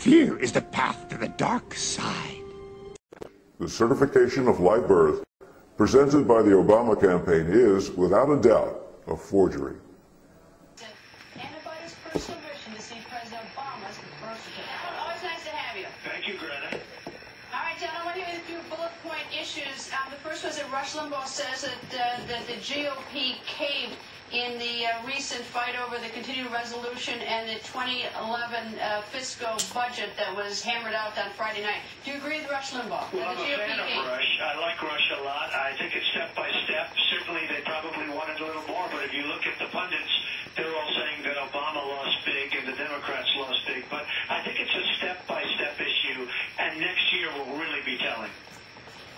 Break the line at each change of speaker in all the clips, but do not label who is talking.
Fear is the path to the dark side.
The certification of live birth presented by the Obama campaign is, without a doubt, a forgery.
Anybody's personal mission to see President Obama's birth certificate. Always nice to have you.
Thank you, Greta.
All right, John, I want to give you a few bullet point issues. The first was that Rush Limbaugh says that the GOP caved in the recent fight over the continuing resolution and the 2011 fiscal budget that was hammered out on Friday night. Do you agree with Rush Limbaugh?
Well, I'm a fan of Rush. I like Rush a lot. I think it's step by step. Certainly, they probably wanted a little more, but if you look at the pundits, they're all saying that Obama lost big and the Democrats lost big. But I think it's a step-by-step issue, and next year will really be telling.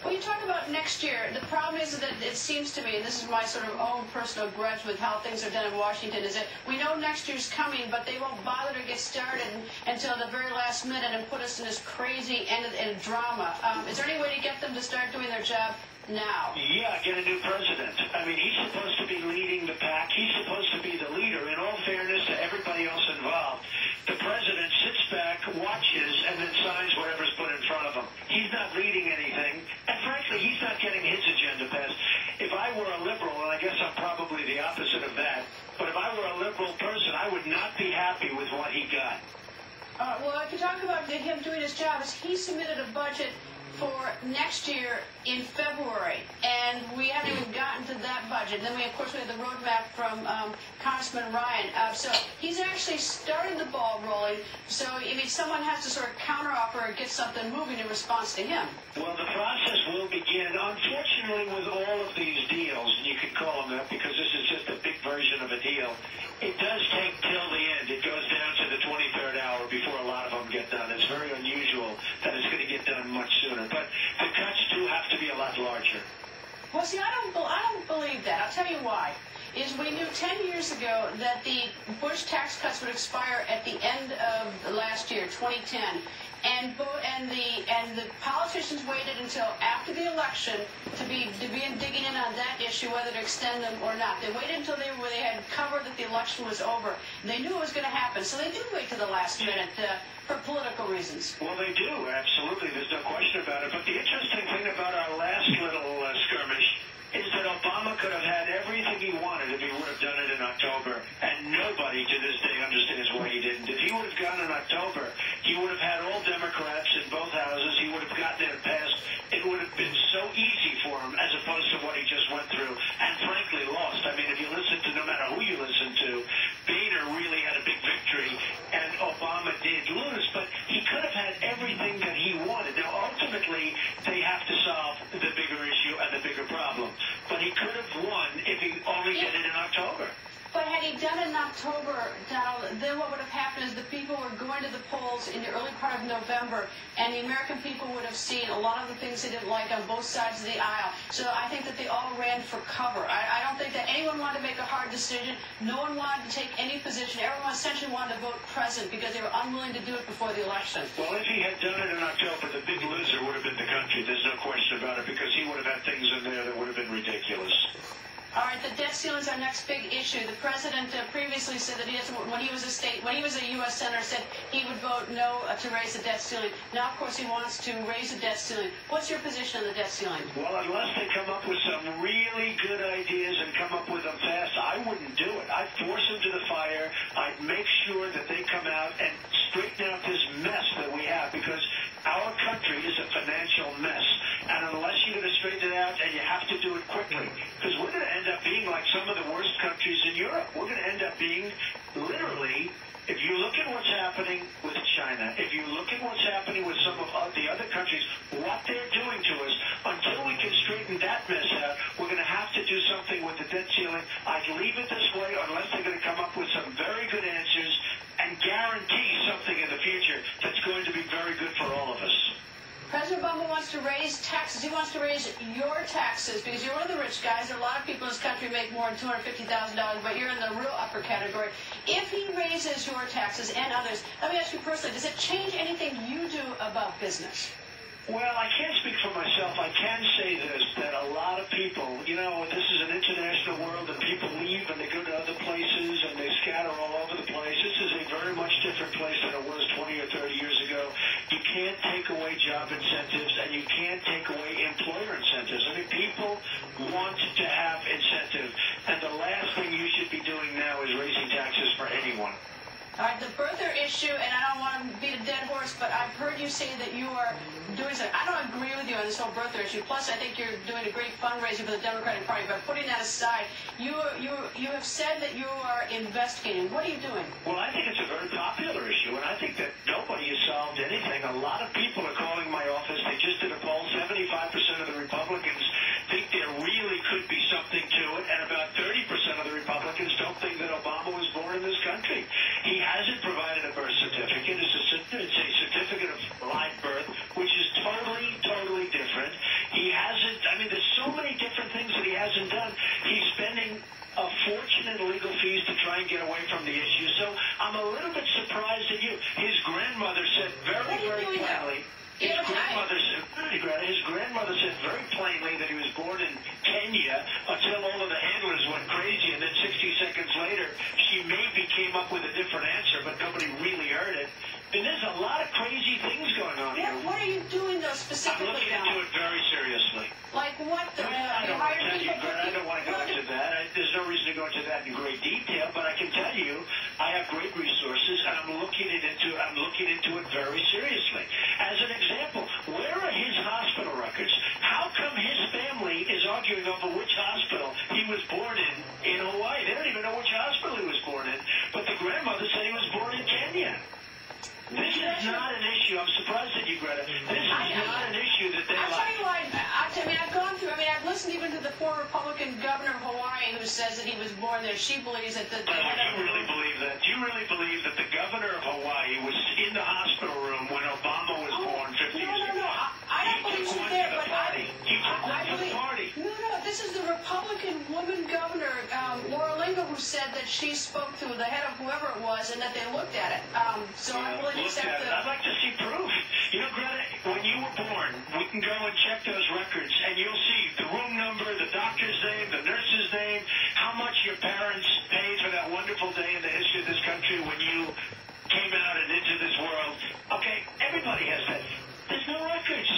When you talk about next year, the problem is that it seems to me, and this is my sort of own personal grudge with how things are done in Washington, is that we know next year's coming, but they won't bother to get started until the very last minute and put us in this crazy end of drama. Is there any way to get them to start doing their job now?
Yeah, get a new president. I mean, he's supposed to be leading the pack. He's supposed to be the leader. In all fairness to everybody else involved, the president sits back, watches, and then signs whatever's put in front of him. He's not leading anything, and frankly, he's not getting his agenda passed. If I were a liberal, and I guess I'm probably the opposite of that, but if I were a liberal person, I would not be happy with what he got.
Well, if you talk about him doing his job, he submitted a budget for next year in February, and we haven't even gotten to that budget. And then of course, we have the roadmap from Congressman Ryan. So he's actually started the ball rolling. So, I mean, someone has to sort of counteroffer or get something moving in response to him.
Well, the process will begin. Unfortunately, with all of these deals, and you can call them that because this is just a big version of a deal, it does take till the end. It goes down to the 23rd hour before a lot of them get done. It's very unusual that it's going to get done much sooner. But the cuts do have to be a lot larger.
Well, see, I don't believe that. I'll tell you why. We knew 10 years ago that the Bush tax cuts would expire at the end of last year, 2010. And the politicians waited until after the election to be digging in on that issue, whether to extend them or not. They waited until they had covered that the election was over. They knew it was going to happen, so they did wait to the last minute for political reasons.
Well, they do, absolutely. There's no question about it. But the interesting thing about our last little skirmish is that Obama could have had everything he wanted if he would have done it in October, and nobody to this day understands why he didn't. If he would have gone in October, he would have had all Democrats in both houses. He would have gotten it passed. It would have been so easy for him as opposed to what he just went through and frankly lost. I mean, if you listen to, no matter who you listen to, Boehner really had a big victory, and Obama did lose, but he could have had everything that he wanted. Now, ultimately, they have to solve the bigger issue and the bigger problem. But he could have won if he only did it in October.
But had he done it in October, Donald, then what would have happened is the people were going to the polls in the early part of November, and the American people would have seen a lot of the things they didn't like on both sides of the aisle. So I think that they all ran for cover. I don't think that anyone wanted to make a hard decision. No one wanted to take any position. Everyone essentially wanted to vote present because they were unwilling to do it before the election.
Well, if he had done it in October, the big loser would have been the country. There's no question about it, because he would have had things in there that would have been ridiculous.
All right, the debt ceiling is our next big issue. The president previously said that he doesn't, when he was a U.S. senator, said he would vote no to raise the debt ceiling. Now, of course, he wants to raise the debt ceiling. What's your position on the debt ceiling?
Well, unless they come up with some really good ideas and come up with them fast, I wouldn't do it. I'd force them to the fire. I'd make sure that they come out and straighten out this mess that we have, because our country is a financial mess. And unless you're going to straighten it out, and you have to do it quickly, because we're going to end up being like some of the worst countries in Europe. We're going to end up being, literally, if you look at what's happening with China, if you look at what's happening with some of the other countries, what they're doing to us, until we can straighten that mess out, we're going to have to do something with the debt ceiling. I'd leave it this way unless they're going to come up with some very good answers and guarantee something in the future that's going to be very good for all of us.
President Obama wants to raise taxes. He wants to raise your taxes because you're one of the rich guys. There are a lot of people in this country who make more than $250,000, but you're in the real upper category. If he raises your taxes and others, let me ask you personally, does it change anything you do about business?
Well, I can't speak for myself. I can say this, that a lot of people, you know, this is an international world, and people leave and they go to other places and they scatter all over the place. This is a very much different place than it was 20 or 30 years ago. can't take away job incentives and you can't take away employer incentives. I mean, people want to have incentive, and the last thing you should be doing now is raising taxes for anyone.
All right, the birther issue, and I don't want to beat a dead horse, but I've heard you say that you are doing something. I don't agree with you on this whole birther issue. Plus, I think you're doing a great fundraising for the Democratic Party. But putting that aside, you have said that you are investigating. What are you doing?
Well, I think it's a very popular issue, and I think that nobody has solved anything. A lot of people are calling my office. They just did a poll. 75% of the Republicans think there really could be something to it, and about 30% of the Republicans don't think that Obama was born in this country. He hasn't provided a birth certificate. It's a certificate of live birth, which is totally different. He hasn't, I mean, there's so many different things that he hasn't done. He's spending a fortune in legal fees to try and get away from the issue. So I'm a little bit surprised at you. His grandmother said very plainly. His grandmother said very plainly that he was born in Kenya until all of the handlers went crazy, and then 60 seconds later, she maybe came up with a different answer, but nobody really heard it. And there's a lot of crazy things going on here.
What are you doing, though, specifically?
I'm looking into it very seriously.
Like what?
I don't want to go into that. There's no reason to go into that in great detail, but I can tell you I have great resources, and I'm looking into it very seriously. As an example, where are his hospital records? How come his family is arguing over which hospital he was born in Hawaii? They don't even know which hospital he was born in, but the grandmother said he was born in Kenya. This is not an issue. I'm surprised at you, Greta. This is not an issue that they
I'll
like.
tell you why. I've listened even to the former Republican governor of Hawaii who says that he was born there. She believes that
Do you really believe that? Do you really believe that the governor of Hawaii was in the hospital room when Obama was born 50 years ago?
No. I don't believe she's there, but I believe. No. This is the Republican woman governor, Laura Lingo, who said that she spoke to the head of whoever it was and that they looked at it. So I really accept it.
I'd like to see proof. You know, Greta, when you were born, we can go and check those records, and you'll see the room number, the doctor's name, the nurse's name, how much your parents paid for that wonderful day in the history of this country when you came out and into this world. Okay, everybody has that. There's no records.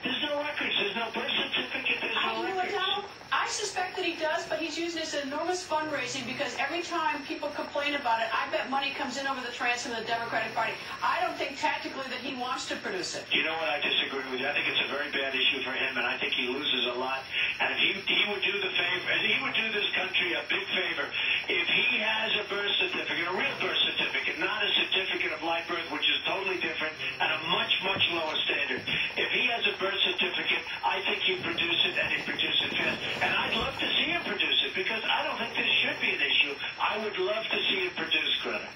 There's no birth certificate. There's no records.
Donald, I suspect that he does, but he's using this enormous fundraising because every time people complain about it, I bet money comes in over the transom of the Democratic Party. I don't think tactically that he wants to produce it.
You know what? I disagree with you. I think it's a very bad issue for him, and I think he loses a lot. And if he would do the favor, and he would do this country a big favor, if he has a birth certificate, a real birth certificate, not a certificate of live birth, which is totally different and a much lower standard. If he has a birth certificate, I think he'd produce it, and he'd produce it fast. And I'd love to see him produce it, because I don't think this should be an issue. I would love to see it produced, Greta.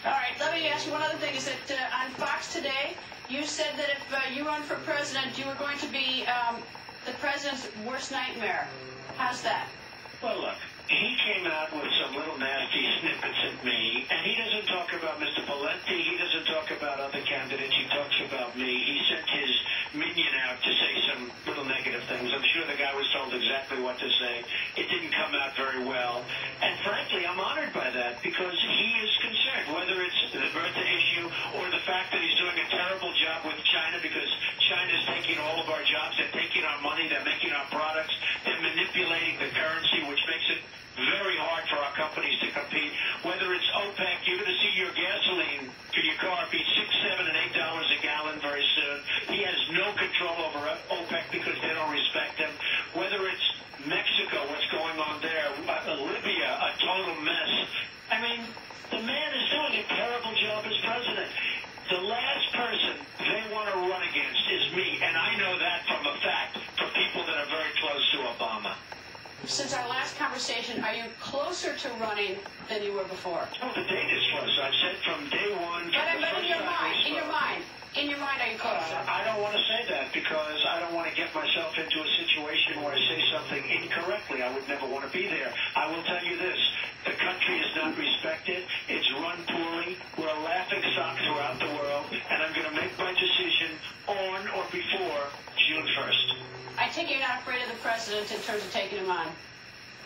All right, let me ask you one other thing. Is that on Fox today, you said that if you run for president, you were going to be the president's worst nightmare. How's that?
Well, look, he came out with some little nasty snippets at me, and he doesn't talk about Mr. Valenti. He doesn't talk about other candidates. He talks about me. He sent his minion out to say some little negative things. I'm sure the guy was told exactly what to say. It didn't come out very well. And frankly, I'm honored by that, because he is concerned, whether it's the birther issue or the fact that he's doing a terrible job with China, because China's taking all of our jobs. They're taking our money. They're making our products. They're manipulating the currency, which makes it very hard for our companies to compete. Whether it's OPEC, you're going to see your gasoline for your car be $6, $7, and $8 a gallon very soon. He has no control over OPEC because they don't respect him. Whether it's Mexico, what's going on there, Libya, a total mess. I mean, the man is doing a terrible job as president. The last person they want to run against is me, and I know that from a fact, from people that are very close to Obama.
Since our last conversation, are you closer to running than you were before?
Oh, the date is close. I've said from day one.
But in your mind, are you closer?
I don't want to say that, because I don't want to get myself into a situation where I say something incorrectly. I would never want to be there. I will tell you this. The country is not respected. It's run poorly. We're a laughing stock throughout the world, and I'm going to make my decision on or before June 1st.
I take it you're not afraid of the president in terms of taking him on.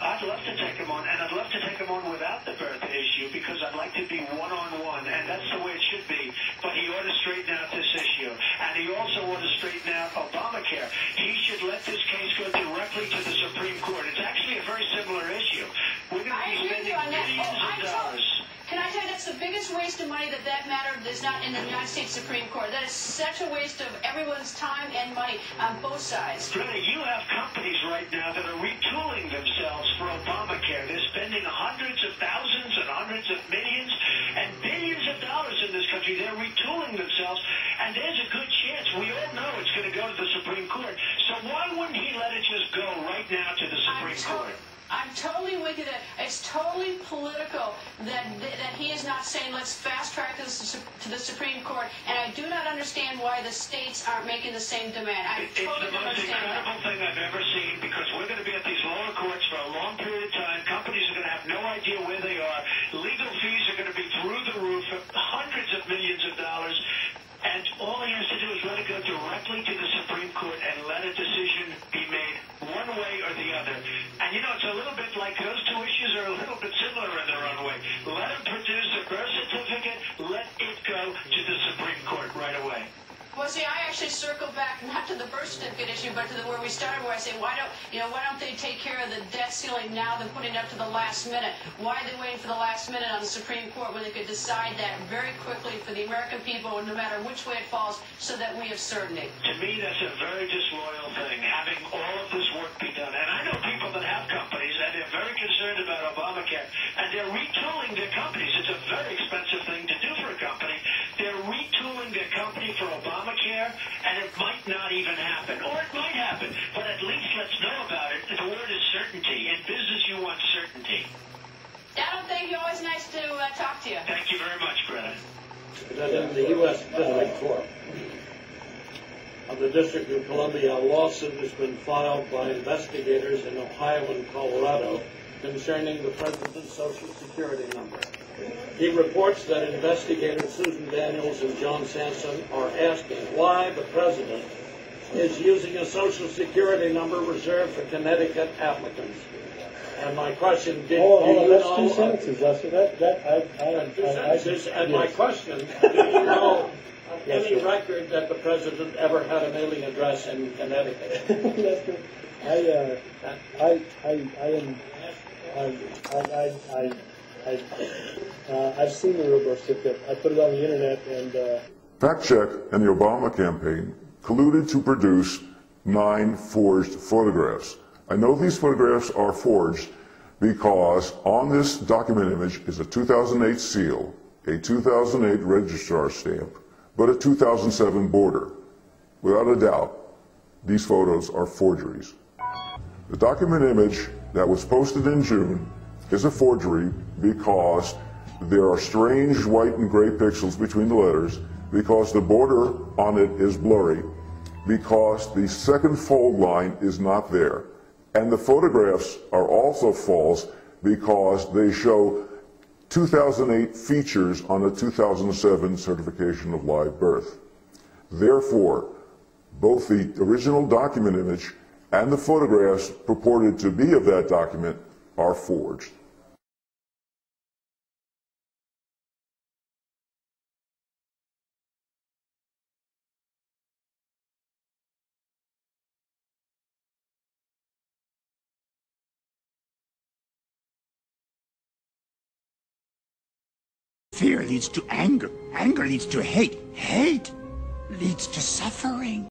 I'd love to take him on, and I'd love to take him on without the birth issue, because I'd like to be one-on-one, and that's the way it should be. But he ought to straighten out this issue, and he also want to straighten out Obamacare. He should let this case go directly to the Supreme Court. It's actually a very similar issue. We're going to be spending millions of dollars.
Can I tell you, that's the biggest waste of money that matter is not in the United States Supreme Court. That is such a waste of everyone's time and money on both sides.
Greta, you have companies right now that are retooling themselves for Obamacare. They're spending hundreds of thousands and hundreds of millions and billions of dollars in this country. They're retooling themselves, and there's a good chance, we all know it's going to go to the Supreme Court. So why wouldn't he let it just go right now to the Supreme Court?
I'm totally with you that it's totally political that he is not saying let's fast track this to the Supreme Court, and I do not understand why the states aren't making the same demand.
It's the most incredible thing I've ever seen, because we're going to be at these lower courts for a long period of time. Companies are going to have no idea where they are. Legal fees are going to be through the roof, hundreds of millions of dollars. And all he has to do is let it go directly to the Supreme Court and let a decision be made one way or the other. And, you know, it's a little bit like those two issues are a little bit similar in their own way. Let him produce a birth certificate. Let it go to the Supreme Court right away.
Well, see, I actually circle back not to the birth certificate issue, but to where we started, where I say, why don't they take care of the debt ceiling now than putting it up to the last minute? Why are they waiting for the last minute on the Supreme Court when they could decide that very quickly for the American people, no matter which way it falls, so that we have certainty?
To me, that's a very disloyal thing, having all of this work be done. And I know people that have companies, and they're very concerned about Obamacare, and they're retooling their companies. It's a very expensive thing to do for a company. They're retooling their company for Obamacare, and it might not even happen. Or it might happen, but at least let's know about it. The word is certainty. In business, you want certainty.
Adam, thank you. Always nice to talk to you.
Thank you very much, Greta.
That in the U.S. District Court of the District of Columbia, a lawsuit has been filed by investigators in Ohio and Colorado concerning the President's Social Security number. He reports that investigators Susan Daniels and John Sanson are asking why the President is using a Social Security number reserved for Connecticut applicants. And my question, do you know...
That's two sentences. That's that.
And my question, do you know of any record that the President ever had a mailing address in Connecticut?
I've seen the reverse certificate. I put it on the internet and...
Fact Check and the Obama campaign colluded to produce 9 forged photographs. I know these photographs are forged because on this document image is a 2008 seal, a 2008 registrar stamp, but a 2007 border. Without a doubt, these photos are forgeries. The document image that was posted in June is a forgery because there are strange white and gray pixels between the letters, because the border on it is blurry, because the second fold line is not there. And the photographs are also false because they show 2008 features on a 2007 certification of live birth. Therefore, both the original document image and the photographs purported to be of that document are forged.
Fear leads to anger. Anger leads to hate. Hate leads to suffering.